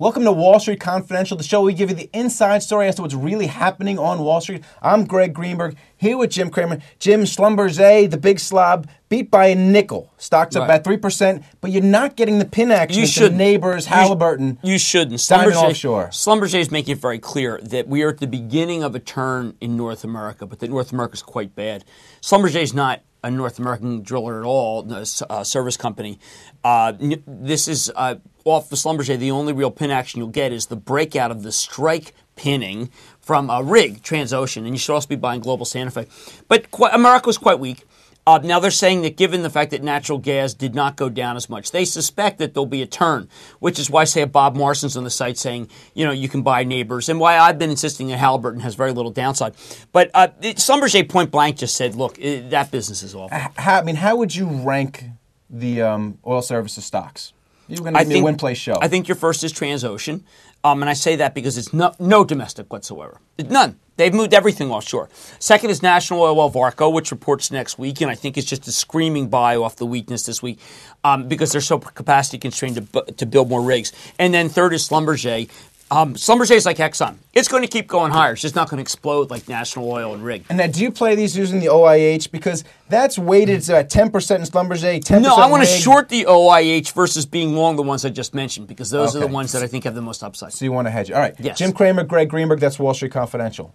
Welcome to Wall Street Confidential, the show where we give you the inside story as to what's really happening on Wall Street. I'm Greg Greenberg, here with Jim Cramer. Jim, Schlumberger, the big slob, beat by a nickel. Stock's up about 3%, but you're not getting the pin action to Neighbors, Halliburton. You shouldn't. Schlumberger is making it very clear that we are at the beginning of a turn in North America, but that North America is quite bad. Schlumberger is not a North American driller at all, a service company. This is off the Schlumberger. The only real pin action you'll get is the breakout of the strike pinning from a rig, Transocean, and you should also be buying Global Santa Fe. But America was quite weak. Now they're saying that given the fact that natural gas did not go down as much, they suspect that there'll be a turn, which is why, say, Bob Morrison's on the site saying, you can buy Neighbors, and why I've been insisting that Halliburton has very little downside. But Schlumberger point blank just said, look, that business is awful. How would you rank the oil services stocks? You're going to give me a win-play show. I think your first is Transocean, and I say that because it's no domestic whatsoever. None. They've moved everything offshore. Second is National Oilwell Varco, which reports next week, and I think it's just a screaming buy off the weakness this week because they're so capacity constrained to build more rigs. And then third is Schlumberger. Schlumberger is like Exxon. It's going to keep going higher. It's just not going to explode like National Oil and Rig. And now, do you play these using the OIH? Because that's weighted at 10% in Schlumberger, 10% No, I want to Rig. short the OIH versus being long the ones I just mentioned because those are the ones that I think have the most upside. So you want to hedge. All right. Yes. Jim Cramer, Greg Greenberg, that's Wall Street Confidential.